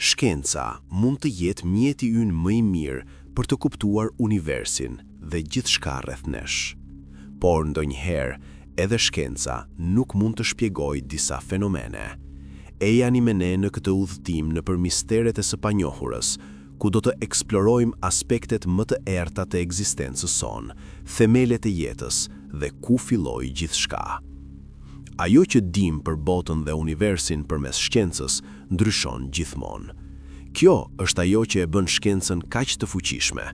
Shkenca mund të jetë mjeti ynë më i mirë për të kuptuar universin dhe gjithçka rreth nesh. Por ndonjëherë, edhe shkenca nuk mund të shpjegojë disa fenomene. E jani me ne në këtë udhëtim nëpër misteret e së panjohurës, ku do të eksplorojmë aspektet më të errta të ekzistencës sonë, themelet e jetës dhe ku filloi gjithçka. Ajo që dim për botën dhe universin përmes shkencës ndryshon gjithmonë. Kjo është ajo që e bën shkencën kaq të fuqishme.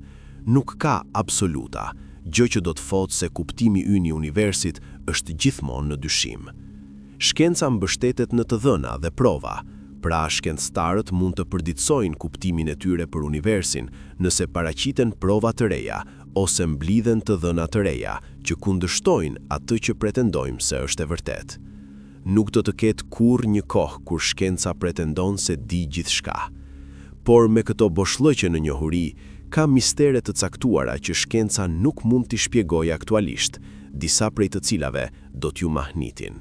Nuk ka absoluta, gjë që do të thotë se kuptimi ynë i universit është gjithmonë në dyshim. Shkenca mbështetet në të dhëna dhe prova, pra shkencëtarët mund të përditësojnë kuptimin e tyre për universin nëse paraqiten prova të reja ose mblidhen të dhëna të reja që kundërshtojnë atë që pretendojmë se është e vërtet. Nuk do të ketë kurrë një kohë kur shkenca pretendon se di gjithçka. Por me këto boshllëqe në njohuri, ka mistere të caktuara që shkenca nuk mund t'i shpjegojë aktualisht, disa prej të cilave do t'ju mahnitin.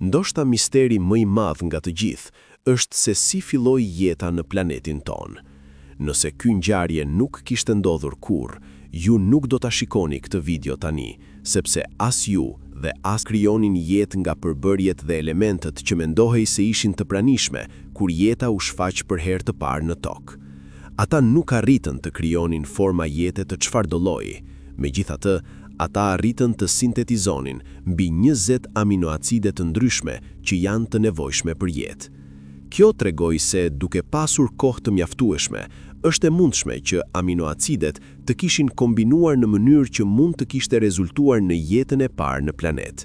Ndoshta misteri më i madh nga të gjithë është se si filloi jeta në planetin tonë. Nëse ky ngjarje nuk kishte ndodhur kurrë, ju nuk do ta shikoni këtë video tani, sepse as ju dhe as krijonin jetë nga përbërjet dhe elementet që mendohej se ishin të pranishme kur jeta u shfaq për herë të parë në tokë. Ata nuk arritën të krijonin forma jete të çfarëdo lloji. Megjithatë, ata arritën të sintetizonin mbi 20 aminoacide të ndryshme që janë të nevojshme për jetë. Kjo tregoi se duke pasur kohë të mjaftueshme, është e mundshme që aminoacidet të kishin kombinuar në mënyrë që mund të kishte rezultuar në jetën e parë në planet.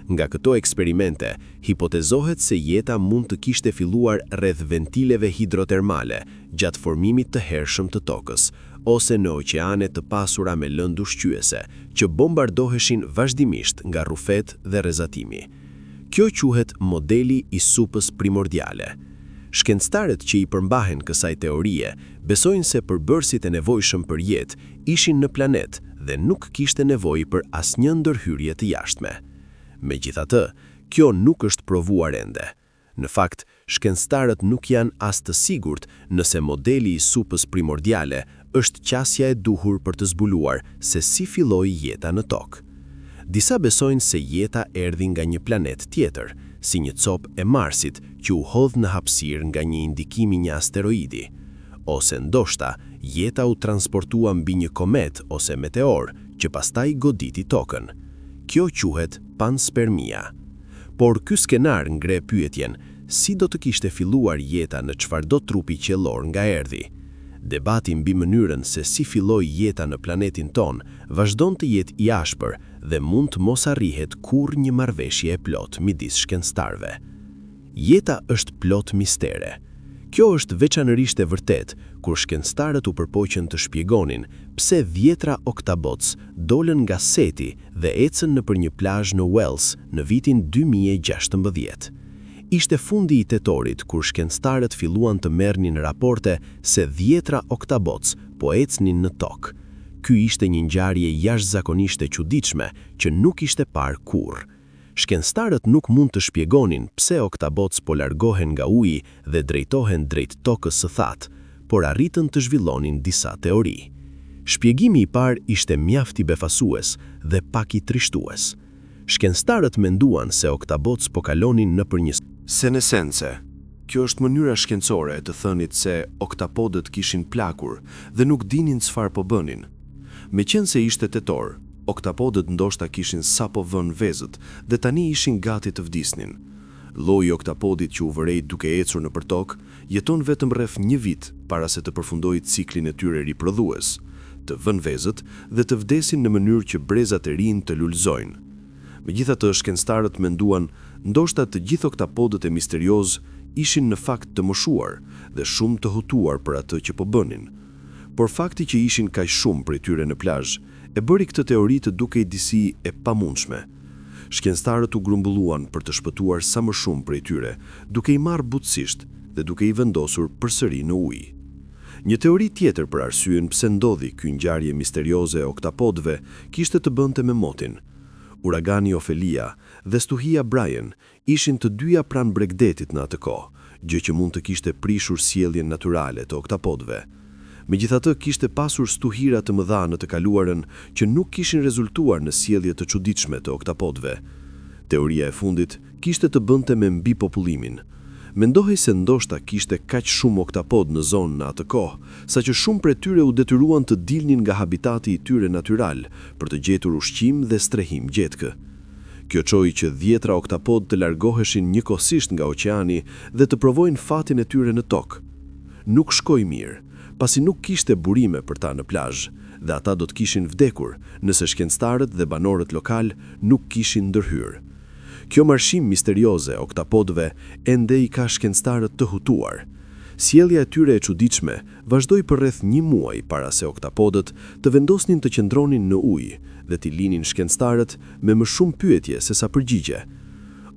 Nga këto eksperimente, hipotezohet se jeta mund të kishte filluar rreth ventileve hidrotermale gjatë formimit të hershëm të tokës, ose në oqeane të pasura me lëndë ushqyese, që bombardoheshin vazhdimisht nga rrufet dhe rrezatimi. Kjo quhet modeli i supës primordiale. Shkencëtarët që i përmbahen kësaj teorie besojnë se përbërësit e nevojshëm për jetë ishin në planet dhe nuk kishte nevojë për asnjë ndërhyrje të jashtme. Megjithatë, kjo nuk është provuar ende. Në fakt, shkencëtarët nuk janë as të sigurt nëse modeli i supës primordiale është qasja e duhur për të zbuluar se si filloi jeta në tokë. Disa besojnë se jeta erdhi nga një planet tjetër, si një copë e Marsit që u hodh në hapësirë nga një indikim i një asteroidi, ose ndoshta jeta u transportua mbi një komet ose meteor që pastaj goditi tokën. Kjo quhet panspermia. Por ky skenar ngre pyetjen, si do të kishte filluar jeta në çfarëdo trupi qiellor nga erdhi? Debati mbi mënyrën se si filloi jeta në planetin ton vazhdon të jetë i ashpër dhe mund të mos arrihet kurrë një marrëveshje e plotë midis shkencëtarëve. Jeta është plot mistere. Kjo është veçanërisht e vërtet kur shkencëtarët u përpoqën të shpjegonin pse 10 oktaboc dolën nga Seti dhe ecën nëpër një plazh në Wales në vitin 2016. Ishte fundi i tetorit kur shkencëtarët filluan të merrnin raporte se 10 oktaboc po ecnin në tokë. Ky ishte një ngjarje jashtëzakonisht e çuditshme që nuk ishte parë kurrë. Shkencëtarët nuk mund të shpjegonin pse oktaboc po largohen nga uji dhe drejtohen drejt tokës së thatë, por arritën të zhvillonin disa teori. Shpjegimi i parë ishte mjaft i befasues dhe pak i trishtues. Shkencëtarët menduan se oktaboc po kalonin nëpër një se në esence, kjo është mënyra shkencore të thënit se oktapodët kishin plakur dhe nuk dinin çfarë po bënin. Meqense ishte tetor, oktapodët ndoshta kishin sapo vënë vezët dhe tani ishin gati të vdisnin. Lloji i oktapodit që u vërejt duke ecur nëpër tokë jeton vetëm rreth 1 vit para se të përfundojë ciklin e tyre riprodhues, të vënë vezët dhe të vdesin në mënyrë që brezat e rinj të lulëzojnë. Megjithatë, shkencëtarët menduan ndoshta të gjithë oktapodët e misterioz ishin në fakt të moshuar dhe shumë të hutuar për atë që po bënin. Por fakti që ishin kaq shumë prej tyre në plazh e bëri këtë teori të dukej disi e pamundshme. Shkencëtarët u grumbulluan për të shpëtuar sa më shumë prej tyre, duke i marrë butësisht dhe duke i vendosur përsëri në ujë. Një teori tjetër për arsyen pse ndodhi ky ngjarje misterioze e oktapodëve kishte të bënte me motin. Uragani Ophelia dhe stuhia Brian ishin të dyja pranë Bregdetit në atë kohë, gjë që mund të kishte prishur sjelljen natyrale të oktapodëve. Megjithatë, kishte pasur stuhira të mëdha në të kaluarën që nuk kishin rezultuar në sjellje të çuditshme të oktapodëve. Teoria e fundit kishte të bënte me mbipopullimin. Mendohej se ndoshta kishte kaq shumë oktapod në zonë në atë kohë, saqë shumë prej tyre u detyruan të dilnin nga habitati i tyre natyral për të gjetur ushqim dhe strehim gjetkë. Kjo çoi që 10 oktapod të largoheshin njëkohësisht nga oqeani dhe të provojnë fatin e tyre në tokë. Nuk shkoi mirë, pasi nuk kishte burime për ta në plazh, dhe ata do të kishin vdekur nëse shkencëtarët dhe banorët lokal nuk kishin ndërhyrë. Kjo marshim misterioze oktapodëve ende i ka shkencëtarët të hutuar. Sjellja e tyre e çuditshme vazhdoi për rreth 1 muaj para se oktapodët të vendosnin të qëndronin në ujë dhe t'i linin shkencëtarët me më shumë pyetje se sa përgjigje.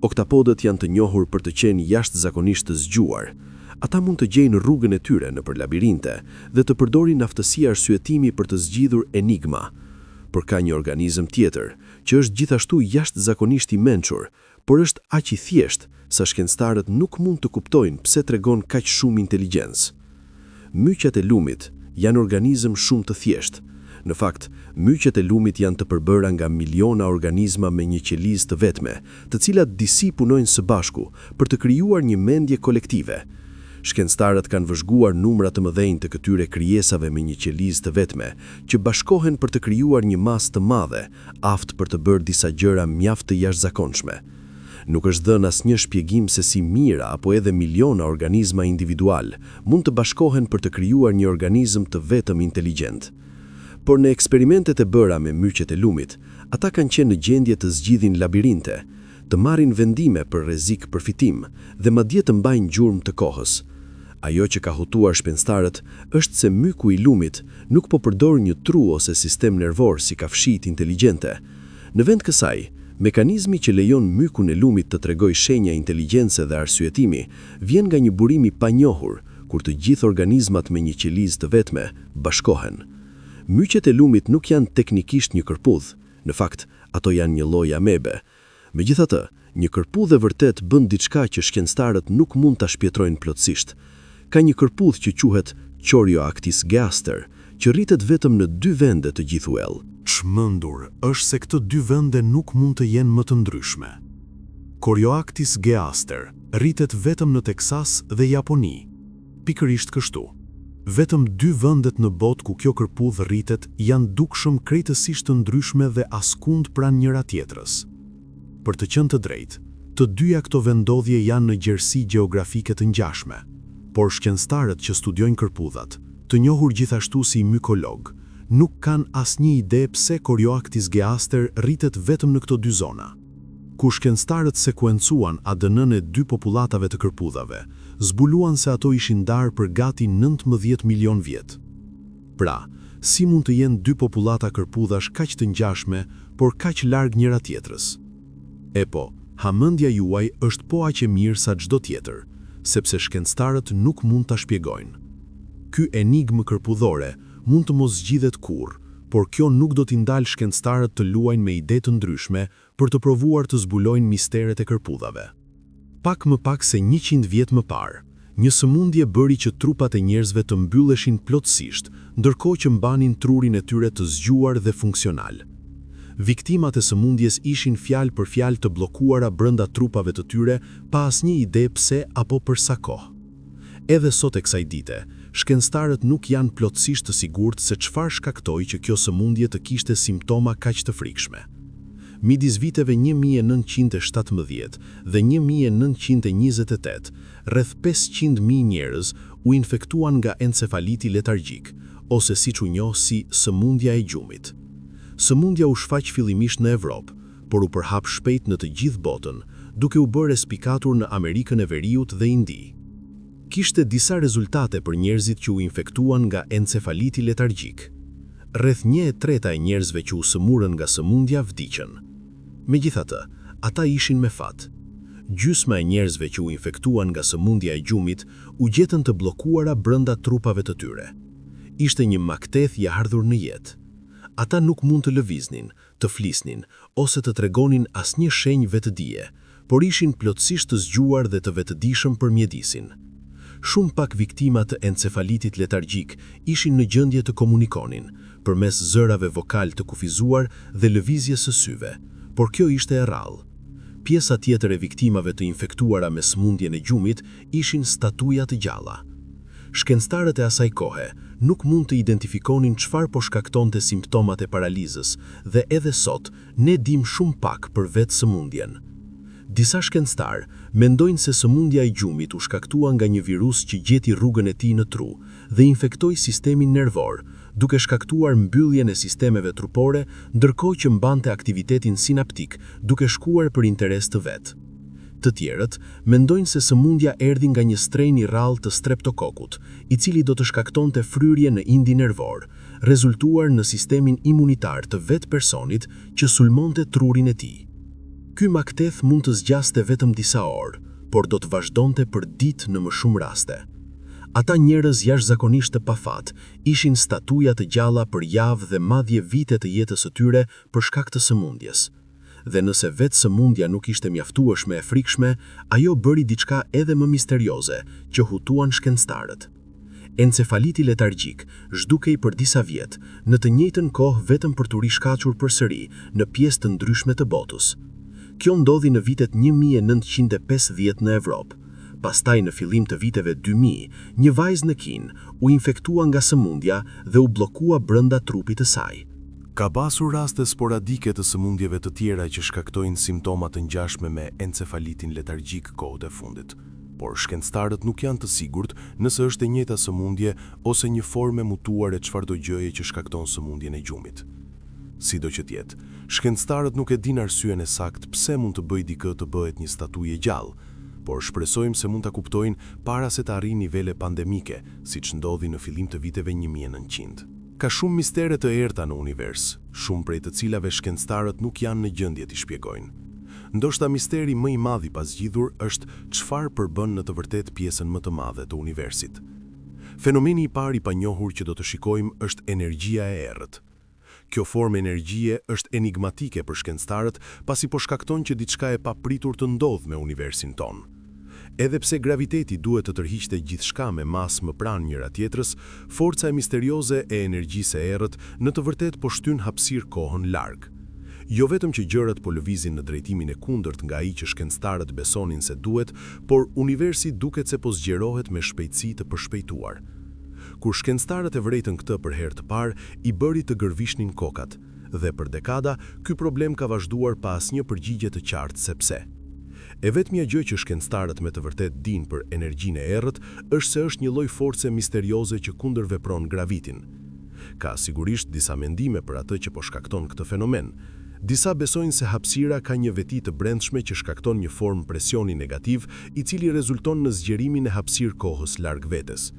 Oktapodët janë të njohur për të qenë jashtëzakonisht të zgjuar. Ata mund të gjejnë rrugën e tyre nëpër labirinte dhe të përdorin aftësi arsyetimi për të zgjidhur enigma. Por ka një organizëm tjetër, që është gjithashtu jashtëzakonisht i mençur, por është aq i thjeshtë sa shkencëtarët nuk mund të kuptojnë pse tregon kaq shumë inteligjencë. Myqet e lumit janë organizëm shumë të thjeshtë. Në fakt, myqet e lumit janë të përbëra nga miliona organizma me një qelizë të vetme, të cilat disi punojnë së bashku për të krijuar një mendje kolektive. Shkencëtarët kanë vëzhguar numra të mëdhenj të këtyre krijesave me një qelizë të vetme, që bashkohen për të krijuar një masë të madhe, aftë për të bërë disa gjëra mjaft të jashtëzakonshme. Nuk është dhënë asnjë shpjegim se si mijëra apo edhe miliona organizma individual mund të bashkohen për të krijuar një organizëm të vetëm inteligjent. Por në eksperimentet e bëra me myqet e lumit, ata kanë qenë në gjendje të zgjidhin labirinte, të marrin vendime për rrezik përfitim dhe madje të mbajnë gjurmë të kohës. Ajo që ka hutuar shkencëtarët është se myku i lumit nuk po përdor një tru ose sistem nervor si kafshit inteligjente. Në vend kësaj, mekanizmi që lejon mykun e lumit të tregojë shenja inteligjence dhe arsyetimi vjen nga një burim i panjohur, kur të gjithë organizmat me një qelizë të vetme bashkohen. Myqet e lumit nuk janë teknikisht një kërpudh, në fakt, ato janë një lloj amebe. Megjithatë, një kërpudh e vërtet bën diçka që shkencëtarët nuk mund ta shpjetrojnë plotësisht. Ka një kërpudh që quhet Chorioactis geaster, që rritet vetëm në 2 vende të gjithuell. Çmendur është se këto 2 vende nuk mund të jenë më të ndryshme. Chorioactis geaster rritet vetëm në Teksas dhe Japoni. Pikërisht kështu. Vetëm 2 vendet në botë ku kjo kërpudh rritet janë dukshëm krejtësisht të ndryshme dhe askund pranë njëra tjetrës. Për të qenë të drejtë, të dyja këto vendodhje janë në gjerësi gjeografike të ngjashme, por shkencëtarët që studiojnë kërpudhat, të njohur gjithashtu si mykolog, nuk kanë asnjë ide pse Chorioactis geaster rritet vetëm në këto 2 zona. Kur shkencëtarët sekuencuan ADN-n e 2 popullatave të kërpudhave, zbuluan se ato ishin ndarë për gati 19 milion vjet. Pra, si mund të jenë 2 popullata kërpudhash kaq të ngjashme, por kaq larg njëra tjetrës? E po, hamendja juaj është po aq e mirë sa çdo tjetër, sepse shkencëtarët nuk mund ta shpjegojnë. Ky enigmë kërpudhore mund të mos zgjidhet kurrë, por kjo nuk do t'i ndalë shkencëtarët të luajnë me ide të ndryshme për të provuar të zbulojnë misteret e kërpudhave. Pak më pak se 100 vjet më parë, një sëmundje bëri që trupat e njerëzve të mbylleshin plotësisht, ndërkohë që mbanin trurin e tyre të zgjuar dhe funksional. Viktimat e sëmundjes ishin fjalë për fjalë të bllokuara brenda trupave të tyre pa asnjë ide pse apo për sa kohë. Edhe sot e kësaj dite, shkencëtarët nuk janë plotësisht të sigurt se çfarë shkaktoi që kjo sëmundje të kishte simptoma kaq të frikshme. Midis viteve 1917 dhe 1928, rreth 500.000 njerëz u infektuan nga encefaliti letargjik, ose siç u njoh si sëmundja e gjumit. Sëmundja u shfaq fillimisht në Evropë, por u përhap shpejt në të gjithë botën, duke u bërë spikatur në Amerikën e Veriut dhe Indi. Kishte disa rezultate për njerëzit që u infektuan nga encefaliti letargjik. Rreth 1/3 e njerëzve që u sëmurën nga sëmundja vdiqën. Megjithatë, ata ishin me fat. Gjysma e njerëzve që u infektuan nga sëmundja e gjumit u gjetën të bllokuara brenda trupave të tyre. Ishte një makteth i ardhur në jetë. Ata nuk mund të lëviznin, të flisnin, ose të tregonin asnjë shenjë vetëdije, por ishin plotësisht të zgjuar dhe të vetëdijshëm për mjedisin. Shumë pak viktima të encefalitit letargjik ishin në gjendje të komunikonin, përmes zërave vokal të kufizuar dhe lëvizjes së syve, por kjo ishte e rrallë. Pjesa tjetër e viktimave të infektuara me sëmundjen e gjumit ishin statuja të gjalla. Shkencëtarët e asaj kohe nuk mund të identifikonin çfarë po shkaktonte simptomat e paralizës dhe edhe sot ne dim shumë pak për vetë sëmundjen. Disa shkencëtar mendojnë se sëmundja e gjumit u shkaktua nga një virus që gjeti rrugën e tij në tru dhe infektoi sistemin nervor, duke shkaktuar mbylljen e sistemeve trupore, ndërkohë që mbante aktivitetin sinaptik duke shkuar për interes të vet. Të tjerët mendojnë se sëmundja erdhi nga një strenj i rrallë të streptokokut, i cili do të shkaktonte fryrje në indi nervor, rezultuar në sistemin imunitar të vetë personit që sulmonte trurin e tij. Ky makteth mund të zgjaste vetëm disa orë, por do të vazhdonte për ditë në më shumë raste. Ata njerëz jashtëzakonisht të pafat ishin statuja të gjalla për javë dhe madje vite të jetës së tyre për shkak të sëmundjes. Dhe nëse vetë sëmundja nuk ishte mjaftueshme e frikshme, ajo bëri diçka edhe më misterioze, që hutuan shkencëtarët. Encefaliti letargjik zhdukej për disa vjet, në të njëjtën kohë vetëm për të rishkaqur përsëri në pjesë të ndryshme të botës. Kjo ndodhi në vitet 1950 në Evropë. Pastaj në fillim të viteve 2000, një vajzë në Kinë u infektua nga sëmundja dhe u bllokua brenda trupit të saj. Ka pasur raste sporadike të sëmundjeve të tjera që shkaktojnë simptoma të ngjashme me encefalitin letargjik kohët e fundit, por shkencëtarët nuk janë të sigurt nëse është e njëjta sëmundje ose një formë e mutuar e çfarëdo gjëje që shkakton sëmundjen e gjumit. Sido që tjetë, shkencëtarët nuk e dinë arsyen e saktë pse mund të bëjë dikë të bëhet një statuje gjallë, por shpresojmë se mund ta kuptojnë para se të arrijë nivele pandemike, siç ndodhi në fillim të viteve 1900. Ka shumë mistere të errta në univers, shumë prej të cilave shkencëtarët nuk janë në gjendje t'i shpjegojnë. Ndoshta misteri më i madh i pazgjidhur është çfarë përbën në të vërtetë pjesën më të madhe të universit. Fenomeni i parë i panjohur që do të shikojmë është energjia e errët. Kjo formë energjie është enigmatike për shkencëtarët, pasi po shkakton që diçka e papritur të ndodhë me universin tonë. Edhe pse graviteti duhet të tërhiqte gjithçka me masë më pranë njëra tjetrës, forca e misterioze e energjisë së errët në të vërtetë po shtyn hapësirë kohën larg. Jo vetëm që gjërat po lëvizin në drejtimin e kundërt nga ai që shkencëtarët besonin se duhet, por universi duket se po zgjerohet me shpejtësi të përshpejtuar. Kur shkencëtarët e vërejtën këtë për herë të parë, i bëri të gërvishnin kokat, dhe për dekada ky problem ka vazhduar pa asnjë përgjigje të qartë se pse. E vetmja gjë që shkencëtarët me të vërtet dinë për energjinë e errët është se është një lloj force misterioze që kundërvepron gravitin. Ka sigurisht disa mendime për atë që po shkakton këtë fenomen. Disa besojnë se hapësira ka një veti të brendshme që shkakton një formë presioni negativ, i cili rezulton në zgjerimin e hapësirë kohës larg vetes.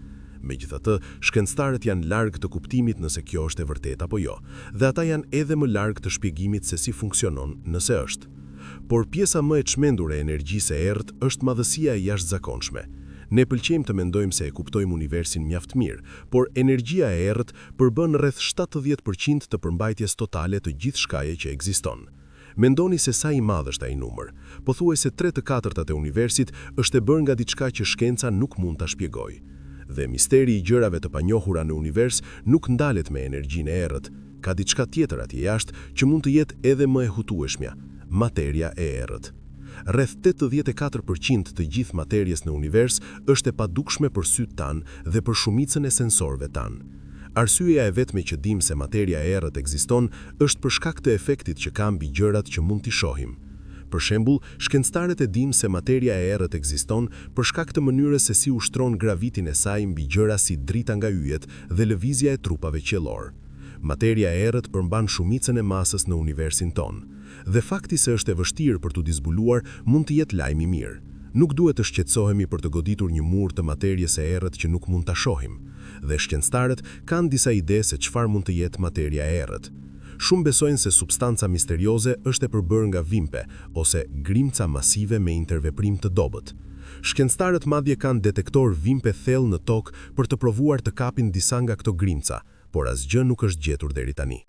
Megjithatë, shkencëtarët janë larg të kuptimit nëse kjo është e vërtetë apo jo, dhe ata janë edhe më larg të shpjegimit se si funksionon nëse është. Por pjesa më e çmendur e energjisë e errët është madhësia e jashtëzakonshme. Ne pëlqejmë të mendojmë se e kuptojmë universin mjaft mirë, por energjia e errët përbën rreth 70% të përmbajtjes totale të gjithë shkaje që ekziston. Mendoni se sa i madh është ai numër. Pothuajse 3/4 e universit është e bërë nga diçka që shkenca nuk mund ta shpjegojë. Dhe misteri i gjërave të panjohura në univers nuk ndalet me energjinë e errët. Ka diçka tjetër atje jashtë që mund të jetë edhe më e hutueshmja. Materia e errët. Rreth 84% të gjithë materjes në univers është e padukshme për sytë tanë dhe për shumicën e sensorëve tanë. Arsyeja e vetme që dimë se materia e errët ekziston është për shkak të efektit që ka mbi gjërat që mund t'i shohim. Për shembull, shkencëtarët e dinë se materia e errët ekziston për shkak të mënyrës se si ushtron gravitin e saj mbi gjëra si drita nga yjet dhe lëvizja e trupave qiellor. Materia e errët përmban shumicën e masës në universin tonë. Dhe fakti se është e vështirë për t'u dizbuluar mund të jetë lajm i mirë. Nuk duhet të shqetësohemi për të goditur një mur të materjes e errët që nuk mund ta shohim. Dhe shkencëtarët kanë disa ide se çfarë mund të jetë materia e errët. Shumë besojnë se substanca misterioze është e përbërë nga vimpe ose grimca masive me interveprim të dobët. Shkencëtarët madje kanë detektor vimpe thellë në tokë për të provuar të kapin disa nga këto grimca, por asgjë nuk është gjetur deri tani.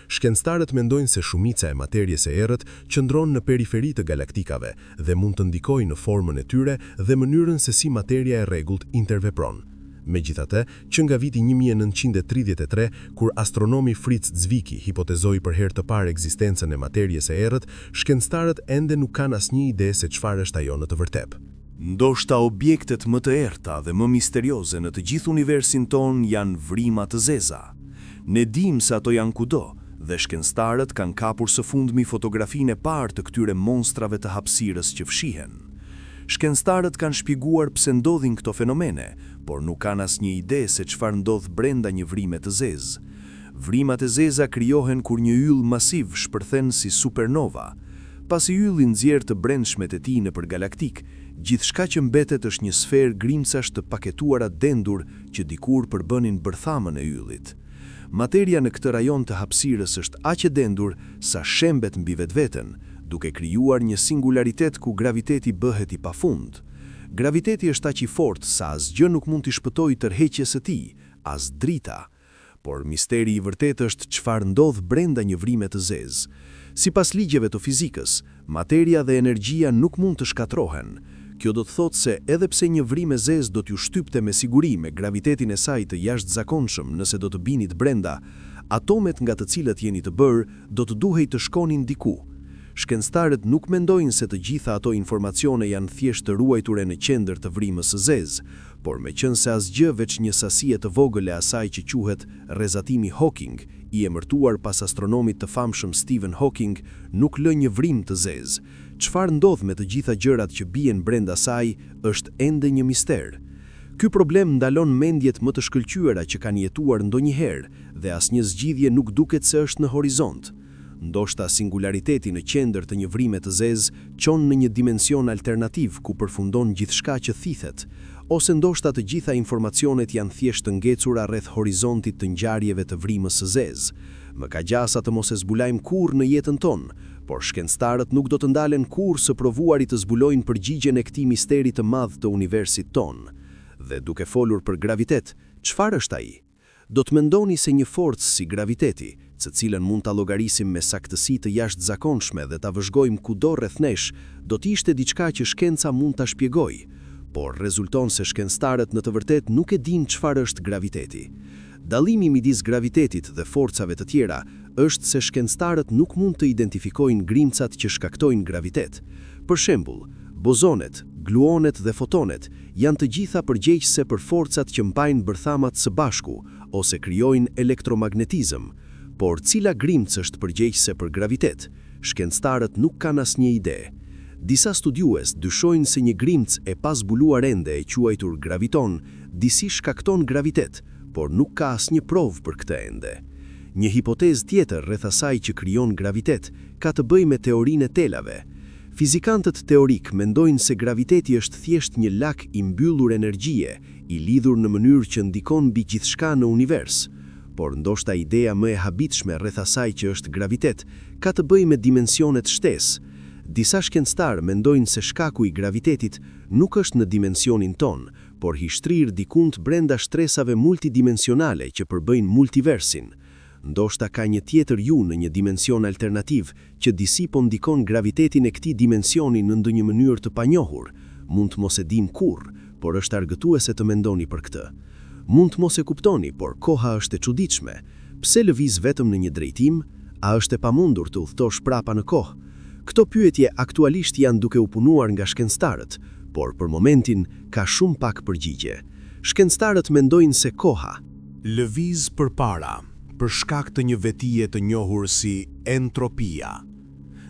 Shkencëtarët mendojnë se shumica e materjes e errët qëndron në periferi të galaktikave dhe mund të ndikojë në formën e tyre dhe mënyrën se si materia e rregullt intervepron. Megjithatë, që nga viti 1933, kur astronomi Fritz Zwicky hipotezoi për herë të parë ekzistencën e materjes e errët, shkencëtarët ende nuk kanë asnjë ide se çfarë është ajo në të vërtetë. Ndoshta objektet më të errta dhe më misterioze në të gjithë universin ton janë vrimat të zeza. Ne dim se ato janë kudo, dhe shkencëtarët kanë kapur së fundmi fotografinë e parë të këtyre monstrave të hapësirës që fshihen. Shkencëtarët kanë shpjeguar pse ndodhin këto fenomene, por nuk kanë asnjë ide se çfarë ndodh brenda një vrime të zezë. Vrimat e zeza krijohen kur një yll masiv shpërthen si supernova. Pasi ylli nxjerr të brendshmet e tij nëpër galaktik, gjithçka që mbetet është një sferë grimcash të paketuara dendur që dikur përbënin bërthamën e yllit. Materia në këtë rajon të hapësirës është aq e dendur sa shembet mbi vetveten, duke krijuar një singularitet ku graviteti bëhet i pafund. Graviteti është aq i fortë sa asgjë nuk mund t'i shpëtojë tërheqjes së tij, as drita. Por misteri i vërtetë është çfarë ndodh brenda një vrime të zezë. Sipas ligjeve të fizikës, materia dhe energjia nuk mund të shkatrohen. Kjo do të thotë se edhe pse një vrimë e zezë do t'ju shtypte me siguri me gravitetin e saj të jashtëzakonshëm nëse do të binit brenda, atomet nga të cilët jeni të bërë do të duhej të shkonin diku. Shkencëtarët nuk mendojnë se të gjitha ato informacione janë thjesht të ruajtura në qendër të vrimës së zezë, por meqense asgjë veç një sasie të vogël e asaj që quhet rrezatimi Hawking, i emërtuar pas astronomit të famshëm Stephen Hawking, nuk lë një vrimë të zezë. Çfarë ndodh me të gjitha gjërat që bien brenda saj është ende një mister. Ky problem ndalon mendjet më të shkëlqyera që kanë jetuar ndonjëherë dhe asnjë zgjidhje nuk duket se është në horizont. Ndoshta singulariteti në qendër të një vrime të zezë çon në një dimension alternativ ku përfundon gjithçka që thithet, ose ndoshta të gjitha informacionet janë thjesht të ngecura rreth horizontit të ngjarjeve të vrimës së zezë. Më ka gjasa të mos e zbulojmë kurrë në jetën tonë, por shkencëtarët nuk do të ndalen kurrë së provuarit të zbulojnë përgjigjen e këtij misteri të madh të universit tonë. Dhe duke folur për gravitet, çfarë është ai? Do të mendoni se një forcë si graviteti, të cilën mund ta llogarisim me saktësi të jashtëzakonshme dhe ta vëzhgojmë kudo rreth nesh, do të ishte diçka që shkenca mund ta shpjegojë, por rezulton se shkencëtarët në të vërtetë nuk e dinë çfarë është graviteti. Dallimi midis gravitetit dhe forcave të tjera është se shkencëtarët nuk mund të identifikojnë grimcat që shkaktojnë gravitet. Për shembull, bozonet, gluonet dhe fotonet janë të gjitha përgjegjëse për forcat që mbajnë bërthamat së bashku ose krijojnë elektromagnetizëm, por cila grimcë është përgjegjëse për gravitet? Shkencëtarët nuk kanë asnjë ide. Disa studiues dyshojnë se një grimcë e pazbuluar ende e quajtur graviton disi shkakton gravitet, por nuk ka asnjë provë për këtë ende. Një hipotezë tjetër rreth asaj që krijon gravitet ka të bëjë me teorinë e telave. Fizikantët teorik mendojnë se graviteti është thjesht një lak i mbyllur energjie, i lidhur në mënyrë që ndikon mbi gjithçka në univers. Por ndoshta ideja më e habitshme rreth asaj që është gravitet ka të bëjë me dimensionet shtesë. Disa shkencëtarë mendojnë se shkaku i gravitetit nuk është në dimensionin ton, por hishtrirë dikund brenda shtresave multidimensionale që përbëjnë multiversin. Ndoshta ka një tjetër ju në një dimension alternativ që disi po ndikon gravitetin e këtij dimensioni në ndonjë mënyrë të panjohur. Mund të mos e dim kurrë, por është argëtuese të mendoni për këtë. Mund të mos e kuptoni, por koha është e çuditshme. Pse lëviz vetëm në një drejtim? A është e pamundur të udhëtosh prapa në kohë? Këto pyetje aktualisht janë duke u punuar nga shkencëtarët, por për momentin ka shumë pak përgjigje. Shkencëtarët mendojnë se koha lëviz përpara për shkak të një vetije të njohur si entropia.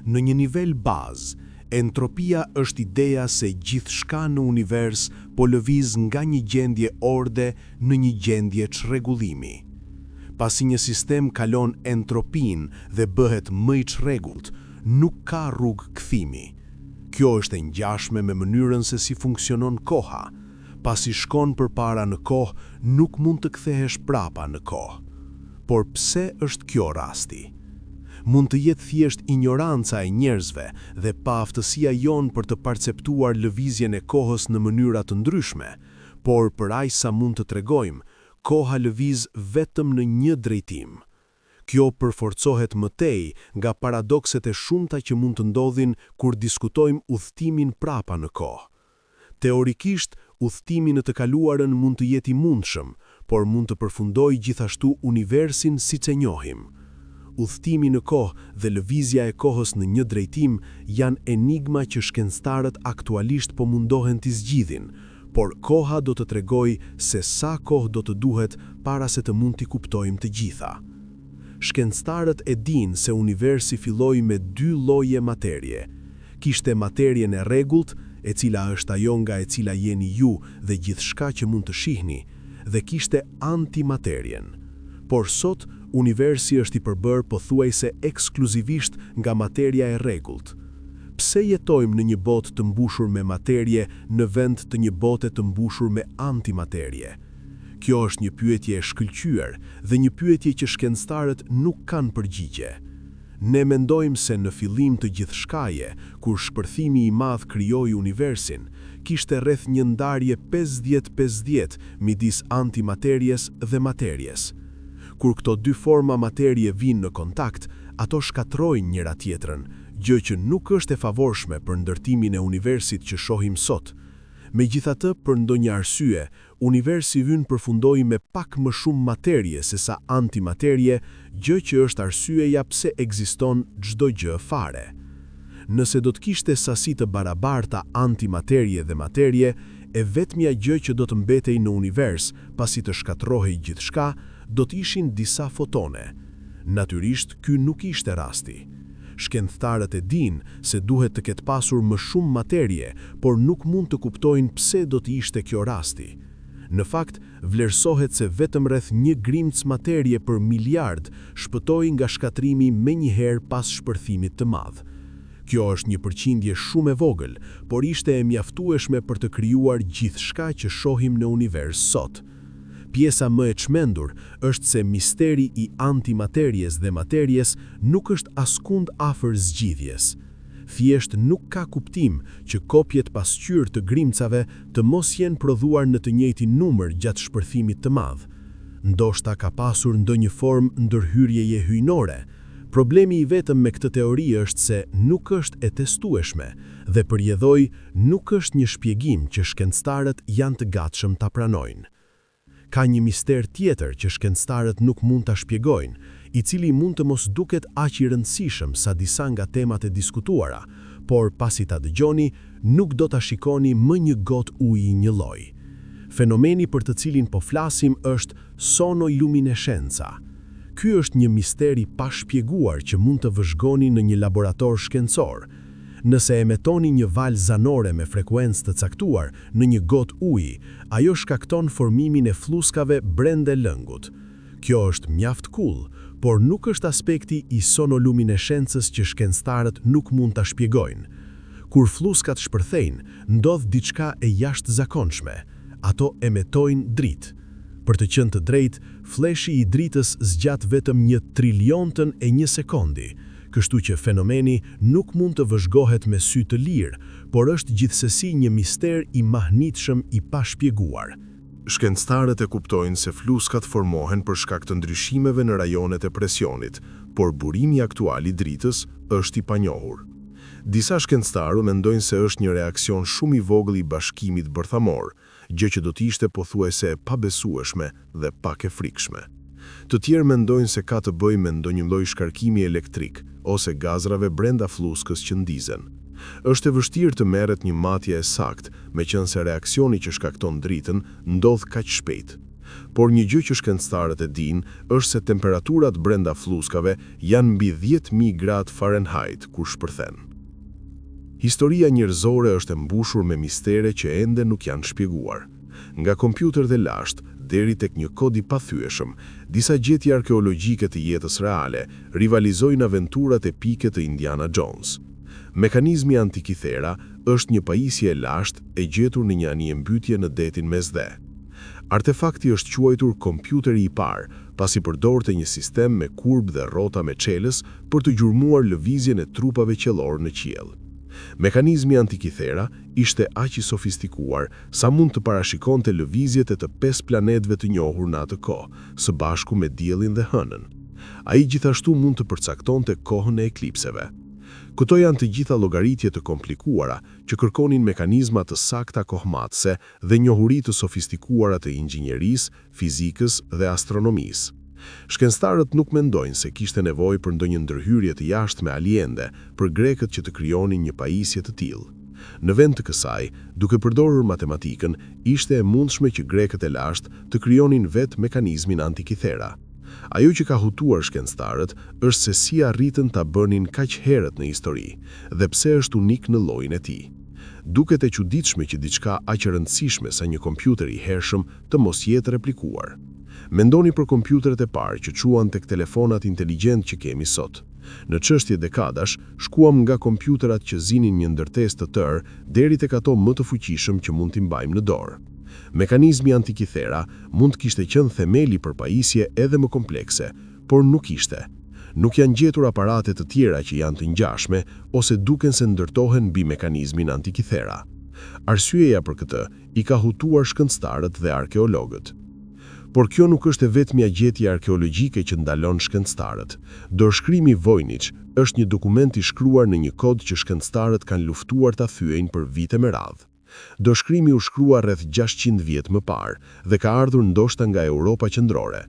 Në një nivel bazë, entropia është ideja se gjithçka në univers po lëviz nga një gjendje orde në një gjendje çrregullimi. Pasi një sistem kalon entropin dhe bëhet më i çrregullt, nuk ka rrugë kthimi. Kjo është e ngjashme me mënyrën se si funksionon koha. Pasi shkon përpara në kohë, nuk mund të kthehesh prapa në kohë. Por pse është kjo rasti? Mund të jetë thjesht ignoranca e njerëzve dhe paaftësia jon për të perceptuar lëvizjen e kohës në mënyra të ndryshme, por për aq sa mund të tregojmë, koha lëviz vetëm në një drejtim. Kjo përforcohet mëtej nga paradokset e shumta që mund të ndodhin kur diskutojmë udhëtimin prapa në kohë. Teorikisht, udhëtimi në të kaluarën mund të jetë i mundshëm, por mund të përfundojë gjithashtu universin siç e njohim. Udhëtimi në kohë dhe lëvizja e kohës në një drejtim janë enigma që shkencëtarët aktualisht po mundohen t'i zgjidhin, por koha do të tregojë se sa kohë do të duhet para se të mund t'i kuptojmë të gjitha. Shkencëtarët e dinë se universi filloi me 2 lloje materie. Kishte materien e rregullt, e cila është ajo nga e cila jeni ju dhe gjithçka që mund të shihni, dhe kishte antimaterien. Por sot, universi është i përbërë pothuajse ekskluzivisht nga materia e rregullt. Pse jetojmë në një botë të mbushur me materie në vend të një bote të mbushur me antimaterie? Kjo është një pyetje e shkëlqyer dhe një pyetje që shkencëtarët nuk kanë përgjigje. Ne mendojmë se në fillim të gjithçkaje, kur shpërthimi i madh krijoi universin, kishte rreth një ndarje 50-50 midis antimaterjes dhe materjes. Kur këto 2 forma materie vinë në kontakt, ato shkatrojnë njëra tjetrën, gjë që nuk është e favorshme për ndërtimin e universit që shohim sot. Megjithatë, për ndonjë arsye, universi ynë përfundoi me pak më shumë materie se sa antimaterie, gjë që është arsyeja pse ekziston çdo gjë fare. Nëse do të kishte sasi të barabarta antimaterie dhe materie, e vetmja gjë që do të mbetej në univers pasi të shkatrohej gjithçka, do të ishin disa fotone. Natyrisht, ky nuk ishte rasti. Shkencëtarët e dinë se duhet të ketë pasur më shumë materie, por nuk mund të kuptojnë pse do të ishte kjo rasti. Në fakt, vlerësohet se vetëm rreth 1 grimc materie për miliard shpëtoi nga shkatrimi menjëherë pas shpërthimit të madh. Kjo është një përqindje shumë e vogël, por ishte e mjaftueshme për të krijuar gjithçka që shohim në univers sot. Pjesa më e çmendur është se misteri i antimaterjes dhe materjes nuk është askund afër zgjidhjes. Thjesht nuk ka kuptim që kopjet pasqyrë të grimcave të mos jenë prodhuar në të njëjtin numër gjatë shpërthimit të madh. Ndoshta ka pasur ndonjë formë ndërhyrjeje hyjnore. Problemi i vetëm me këtë teori është se nuk është e testueshme dhe përjedhoi nuk është një shpjegim që shkencëtarët janë të gatshëm ta pranojnë. Ka një mister tjetër që shkencëtarët nuk mund ta shpjegojnë, i cili mund të mos duket aq i rëndësishëm sa disa nga temat e diskutuara, por pasi ta dëgjoni, nuk do ta shikoni më një gotë uji një lloj. Fenomeni për të cilin po flasim është sonoluminescenca. Ky është një mister i pashpjeguar që mund të vëzhgoni në një laborator shkencor. Nëse emetoni një valë zanore me frekuencë të caktuar në një gotë uji, ajo shkakton formimin e fluskave brenda lëngut. Kjo është mjaft cool, por nuk është aspekti i sonoluminescencës që shkencëtarët nuk mund ta shpjegojnë. Kur fluskat shpërthejnë, ndodh diçka e jashtëzakonshme. Ato emetojnë dritë. Për të qenë të drejtë, fleshi i dritës zgjat vetëm 1/3000 e 1 sekundi. Kështu që fenomeni nuk mund të vëzhgohet me sy të lirë, por është gjithsesi një mister i mahnitshëm i pashpjeguar. Shkencëtarët e kuptojnë se fluskat formohen për shkak të ndryshimeve në rajonet e presionit, por burimi aktual i dritës është i panjohur. Disa shkencëtarë mendojnë se është një reakcion shumë i vogël i bashkimit bërthamor, gjë që do të ishte pothuajse e pabesueshme dhe pak e frikshme. Të tjerë mendojnë se ka të bëjë me ndonjë lloj shkarkimi elektrik ose gazrave brenda fluskës që ndizen. Është e vështirë të merret një matje e saktë, meqense reaksioni që shkakton dritën ndodh kaq shpejt. Por një gjë që shkencëtarët e dinë është se temperaturat brenda fluskave janë mbi 10.000 gradë Fahrenheit kur shpërthen. Historia njerëzore është e mbushur me mistere që ende nuk janë shpjeguar. Nga kompjuter dhe lashtë deri tek një kod i pathyeshëm, disa gjetje arkeologjike të jetës reale rivalizojnë aventurat epike të Indiana Jones. Mekanizmi Antikythera është një pajisje e lashtë e gjetur në një anijembytje në detin Mesdhe. Artefakti është quajtur kompjuteri i parë, pasi përdorte një sistem me kurbë dhe rrota me çelës për të gjurmuar lëvizjen e trupave qiellor në qiell. Mekanizmi Antikythera ishte aq i sofistikuar sa mund të parashikonte lëvizjet e të 5 planetëve të njohur në atë kohë, së bashku me diellin dhe hënën. Ai gjithashtu mund të përcaktonte kohën e eklipseve. Këto janë të gjitha llogaritje të komplikuara që kërkonin mekanizma të sakta kohëmatëse dhe njohuri të sofistikuara të inxhinierisë, fizikës dhe astronomisë. Shkencëtarët nuk mendojnë se kishte nevojë për ndonjë ndërhyrje të jashtme aliende për grekët që të krijonin një pajisje të tillë. Në vend të kësaj, duke përdorur matematikën, ishte e mundshme që grekët e lashtë të krijonin vetë mekanizmin antikithera. Ajo që ka hutuar shkencëtarët është se si arritën ta bënin kaq herët në histori dhe pse është unik në llojin e tij. Duket e çuditshme që diçka aq e rëndësishme sa një kompjuter i hershëm të mos jetë replikuar. Mendoni për kompjuteret e parë që çuan tek telefonat inteligjent që kemi sot. Në çështje dekadash, shkuam nga kompjuterat që zinin një ndërtesë të tërë deri tek ato më të fuqishëm që mund t'i mbajmë në dorë. Mekanizmi antikithera mund të kishte qenë themeli për pajisje edhe më komplekse, por nuk ishte. Nuk janë gjetur aparate të tjera që janë të ngjashme ose duken se ndërtohen mbi mekanizmin antikithera. Arsyeja për këtë i ka hutuar shkencëtarët dhe arkeologët. Por kjo nuk është e vetmja gjetje arkeologjike që ndalon shkencëtarët. Dorëshkrimi Voynich është një dokument i shkruar në një kod që shkencëtarët kanë luftuar ta thyejnë për vite me radhë. Dorëshkrimi u shkrua rreth 600 vjet më parë dhe ka ardhur ndoshta nga Europa qendrore.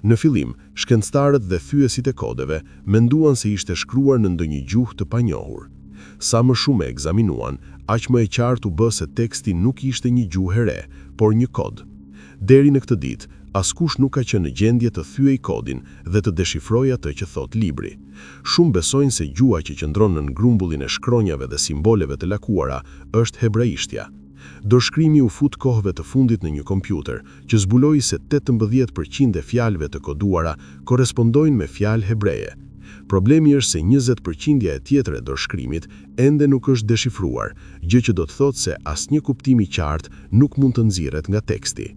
Në fillim, shkencëtarët dhe thyesit e kodeve menduan se ishte shkruar në ndonjë gjuhë të panjohur. Sa më shumë e ekzaminuan, aq më e qartë u bë se teksti nuk ishte një gjuhë e re, por një kod. Deri në këtë ditë, askush nuk ka qenë në gjendje të thyej kodin dhe të deshifrojë atë që thot libri. Shumë besojnë se gjuha që qëndron në grumbullin e shkronjave dhe simboleve të lakuara është hebraishtja. Dorëshkrimi u fut kohëve të fundit në një kompjuter që zbuloi se 18% e fjalëve të koduara korrespondojnë me fjalë hebreje. Problemi është se 20% e tjetër e dorëshkrimit ende nuk është deshifruar, gjë që do të thotë se asnjë kuptim i qartë nuk mund të nxirret nga teksti.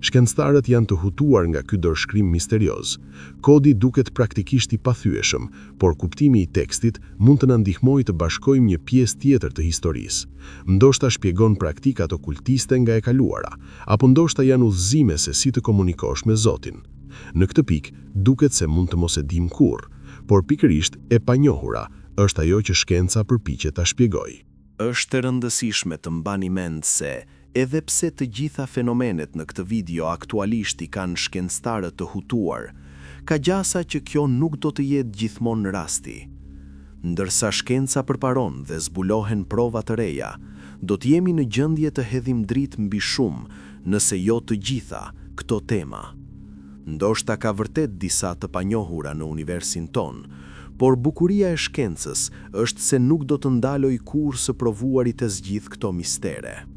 Shkencëtarët janë të hutuar nga ky dorëshkrim misterioz. Kodi duket praktikisht i pathyeshëm, por kuptimi i tekstit mund të na ndihmojë të bashkojmë një pjesë tjetër të historisë. Ndoshta shpjegon praktikat okultiste nga e kaluara, apo ndoshta janë udhëzime se si të komunikosh me Zotin. Në këtë pikë, duket se mund të mos e dim kurrë, por pikërisht e panjohura është ajo që shkenca përpiqet ta shpjegojë. Është e rëndësishme të mbani mend se edhe pse të gjitha fenomenet në këtë video aktualisht i kanë shkencëtarët të hutuar, ka gjasa që kjo nuk do të jetë gjithmonë rasti. Ndërsa shkenca përparon dhe zbulohen prova të reja, do të jemi në gjendje të hedhim dritë mbi shumë, nëse jo të gjitha, këto tema. Ndoshta ka vërtet disa të panjohura në universin ton, por bukuria e shkencës është se nuk do të ndaloj kurrë së provuarit të zgjidh këto mistere.